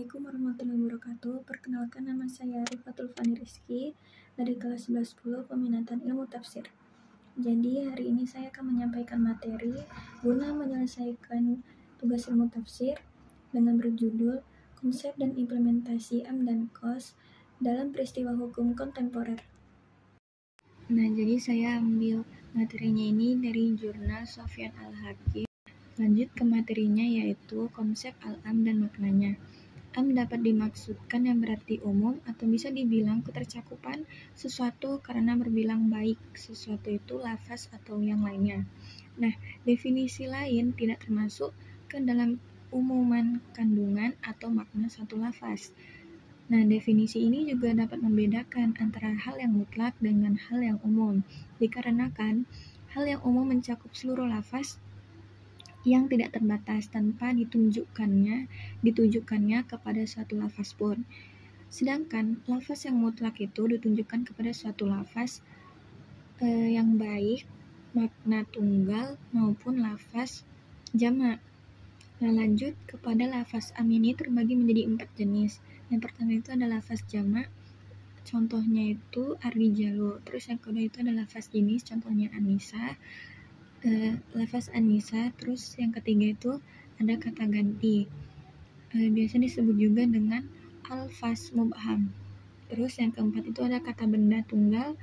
Assalamualaikum warahmatullahi wabarakatuh. Perkenalkan, nama saya Rifatul Fani Rizky dari kelas 1110 peminatan ilmu tafsir. Jadi hari ini saya akan menyampaikan materi guna menyelesaikan tugas ilmu tafsir dengan berjudul Konsep dan Implementasi Am dan Kos dalam Peristiwa Hukum Kontemporer. Nah, jadi saya ambil materinya ini dari jurnal Sofyan Al-Hakim. Lanjut ke materinya, yaitu konsep al-am dan maknanya. Am dapat dimaksudkan yang berarti umum atau bisa dibilang ketercakupan sesuatu karena berbilang baik. Sesuatu itu lafaz atau yang lainnya. Nah, definisi lain tidak termasuk ke dalam umuman kandungan atau makna satu lafaz. Nah, definisi ini juga dapat membedakan antara hal yang mutlak dengan hal yang umum, dikarenakan hal yang umum mencakup seluruh lafaz yang tidak terbatas tanpa ditujukannya kepada suatu lafaz pun. Sedangkan lafaz yang mutlak itu ditunjukkan kepada suatu lafaz yang baik, makna tunggal maupun lafaz jamak. Nah, lanjut kepada lafaz am ini terbagi menjadi 4 jenis. Yang pertama itu adalah lafaz jamak, contohnya itu ar-rijalu. Terus yang kedua itu adalah lafaz jenis, contohnya an-nisa. Lafaz an-nisa. Terus yang ketiga itu ada kata ganti, biasa disebut juga dengan alfaz mubham. Terus yang keempat itu ada kata benda tunggal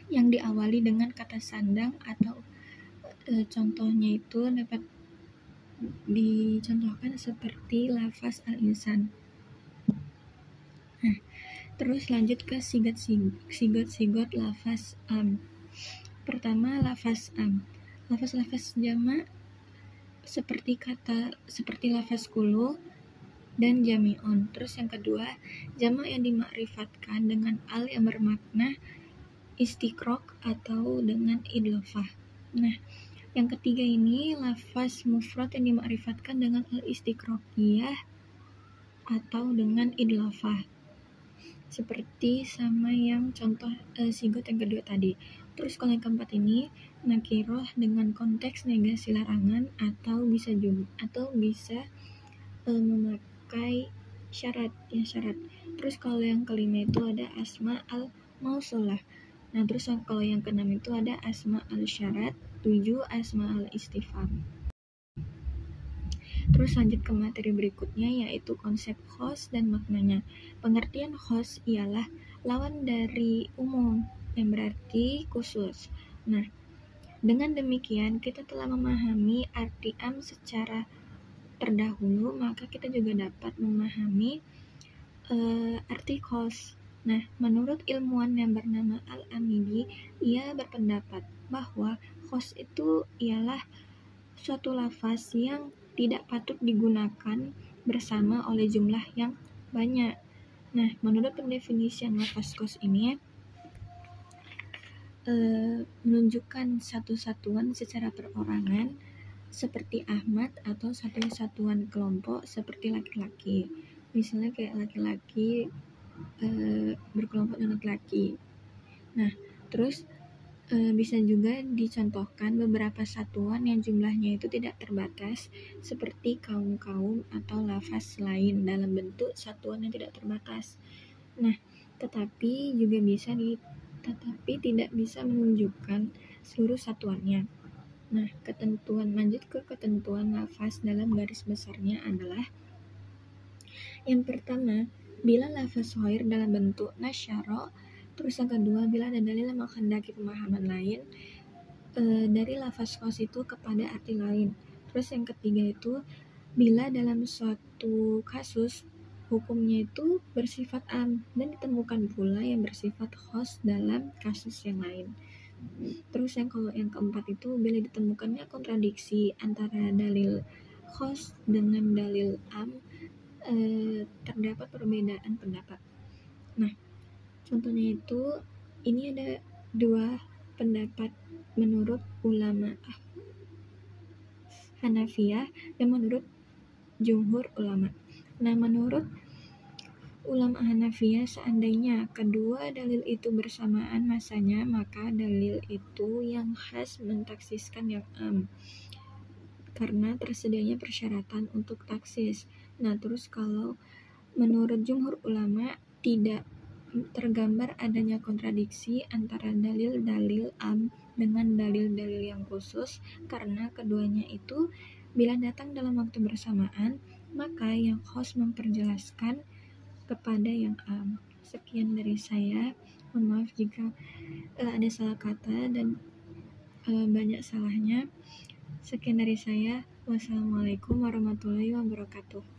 yang diawali dengan kata sandang atau contohnya itu dapat dicontohkan seperti lafaz al-insan. Nah, terus lanjut ke sigot lafaz am. Pertama, lafaz am. Lafaz-lafaz jamak seperti lafaz kullu dan jami'un. Terus yang kedua, jamak yang dimakrifatkan dengan al yang bermakna istiqraq atau dengan idlofah. Nah, yang ketiga ini lafaz mufrad yang dimakrifatkan dengan al istiqraqiyah atau dengan idlofah. Seperti sama yang contoh sigot yang kedua tadi. Terus kalau yang keempat ini nakiroh dengan konteks negasi larangan atau bisa memakai syarat. Terus kalau yang kelima itu ada asma al-mausulah. Nah, terus kalau yang keenam itu ada asma al-syarat, 7 asma al-istifham. Terus lanjut ke materi berikutnya, yaitu konsep khos dan maknanya. Pengertian khos ialah lawan dari umum, yang berarti khusus. Nah, dengan demikian kita telah memahami arti am secara terdahulu, maka kita juga dapat memahami arti khos. Nah, menurut ilmuwan yang bernama Al-Amidi, ia berpendapat bahwa khos itu ialah suatu lafaz yang tidak patut digunakan bersama oleh jumlah yang banyak. Nah, menurut pendefinisian lafaz khos ini menunjukkan satu satuan secara perorangan seperti Ahmad atau satu satuan kelompok seperti laki-laki. Misalnya kayak laki-laki berkelompok dengan laki-laki. Nah, terus bisa juga dicontohkan beberapa satuan yang jumlahnya itu tidak terbatas seperti kaum-kaum atau lafaz lain dalam bentuk satuan yang tidak terbatas. Nah, tetapi tidak bisa menunjukkan seluruh satuannya. Nah, lanjut ke ketentuan lafaz dalam garis besarnya adalah yang pertama, bila lafaz ghair dalam bentuk nasyara. Terus yang kedua, bila ada dalil yang menghendaki pemahaman lain dari lafaz khos itu kepada arti lain. Terus yang ketiga itu, bila dalam suatu kasus hukumnya itu bersifat am dan ditemukan pula yang bersifat khos dalam kasus yang lain. Terus yang keempat itu, bila ditemukannya kontradiksi antara dalil khos dengan dalil am, terdapat perbedaan pendapat. Nah, contohnya itu ini ada 2 pendapat menurut ulama Hanafiyah dan menurut jumhur ulama. Nah, menurut ulama Hanafiyah, seandainya kedua dalil itu bersamaan masanya, maka dalil itu yang khas mentaksiskan yang am karena tersedianya persyaratan untuk taksis. Nah, terus kalau Menurut jumhur ulama, tidak tergambar adanya kontradiksi antara dalil-dalil am dengan dalil-dalil yang khusus, karena keduanya itu bila datang dalam waktu bersamaan, maka yang khos memperjelaskan kepada yang am. Sekian dari saya. Mohon maaf jika ada salah kata dan banyak salahnya. Sekian dari saya. Wassalamualaikum warahmatullahi wabarakatuh.